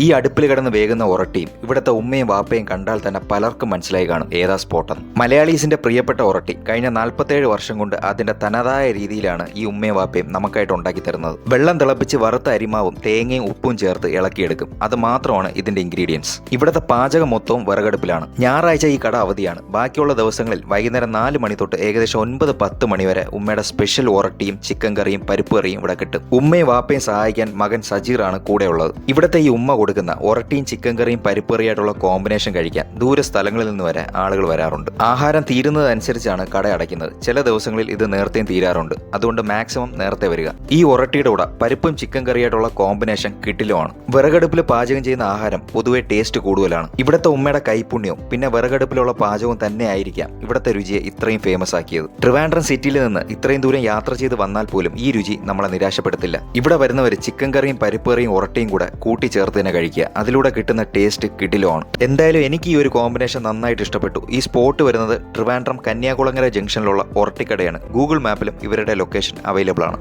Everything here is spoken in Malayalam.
ഈ അടുപ്പിൽ കിടന്ന് വേകുന്ന ഒറട്ടിയും ഇവിടുത്തെ ഉമ്മയും വാപ്പയും കണ്ടാൽ തന്നെ പലർക്കും മനസ്സിലായി കാണും ഏതാ സ്പോട്ടെന്ന്. മലയാളീസിന്റെ പ്രിയപ്പെട്ട ഒറട്ടി കഴിഞ്ഞ 47 വർഷം കൊണ്ട് അതിന്റെ തനതായ രീതിയിലാണ് ഈ ഉമ്മയും വാപ്പയും നമുക്കായിട്ട് ഉണ്ടാക്കി തരുന്നത്. വെള്ളം തിളപ്പിച്ച് വറുത്ത അരിമാവും തേങ്ങയും ഉപ്പും ചേർത്ത് ഇളക്കിയെടുക്കും. അത് മാത്രമാണ് ഇതിന്റെ ഇൻഗ്രീഡിയൻസ്. ഇവിടുത്തെ പാചകം മൊത്തവും വിറകടുപ്പിലാണ്. ഞായറാഴ്ച ഈ കട അവധിയാണ്. ബാക്കിയുള്ള ദിവസങ്ങളിൽ വൈകുന്നേരം 4 മണി തൊട്ട് ഏകദേശം 9-10 മണി വരെ ഉമ്മയുടെ സ്പെഷ്യൽ ഒറട്ടിയും ചിക്കൻ കറിയും പരിപ്പ് കറിയും ഇവിടെ കിട്ടും. ഉമ്മയും വാപ്പയും സഹായിക്കാൻ മകൻ സജീറാണ് കൂടെയുള്ളത്. ഇവിടുത്തെ ഈ ഉമ്മ കൊടുക്കുന്ന ഒറട്ടിയും ചിക്കൻ കറിയും പരിപ്പ് കറിയായിട്ടുള്ള കോമ്പിനേഷൻ കഴിക്കാൻ ദൂര സ്ഥലങ്ങളിൽ നിന്ന് വരെ ആളുകൾ വരാറുണ്ട്. ആഹാരം തീരുന്നതനുസരിച്ചാണ് കട അടയ്ക്കുന്നത്. ചില ദിവസങ്ങളിൽ ഇത് നേരത്തെയും തീരാറുണ്ട്. അതുകൊണ്ട് മാക്സിമം നേരത്തെ വരിക. ഈ ഒറട്ടിയുടെ കൂടെ പരിപ്പും ചിക്കൻ കറിയായിട്ടുള്ള കോമ്പിനേഷൻ കിട്ടിലുമാണ്. വിറകടുപ്പിൽ പാചകം ചെയ്യുന്ന ആഹാരം പൊതുവെ ടേസ്റ്റ് കൂടുതലാണ്. ഇവിടുത്തെ ഉമ്മയുടെ കൈപ്പുണ്യവും പിന്നെ വിറകടുപ്പിലുള്ള പാചകവും തന്നെ ആയിരിക്കാം ഇവിടുത്തെ രുചിയെ ഇത്രയും ഫേമസ് ആക്കിയത്. ട്രിവാൻഡ്രം സിറ്റിയിൽ നിന്ന് ഇത്രയും ദൂരം യാത്ര ചെയ്ത് വന്നാൽ പോലും ഈ രുചി നമ്മളെ നിരാശപ്പെടുത്തില്ല. ഇവിടെ വരുന്നവർ ചിക്കൻ കറിയും പരിപ്പ് കറിയും ഒറട്ടിയും കൂടെ കൂട്ടിച്ചേർത്ത് തന്നെ കഴിക്കുക. അതിലൂടെ കിട്ടുന്ന ടേസ്റ്റ് കിടിലമാണ്. എന്തായാലും എനിക്ക് ഈ ഒരു കോമ്പിനേഷൻ നന്നായിട്ട് ഇഷ്ടപ്പെട്ടു. ഈ സ്പോട്ട് വരുന്നത് ട്രിവാൻഡ്രം കന്യാകുളങ്ങര ജംഗ്ഷനിലുള്ള ഒറട്ടിക്കടയാണ്. ഗൂഗിൾ മാപ്പിലും ഇവരുടെ ലൊക്കേഷൻ അവൈലബിൾ ആണ്.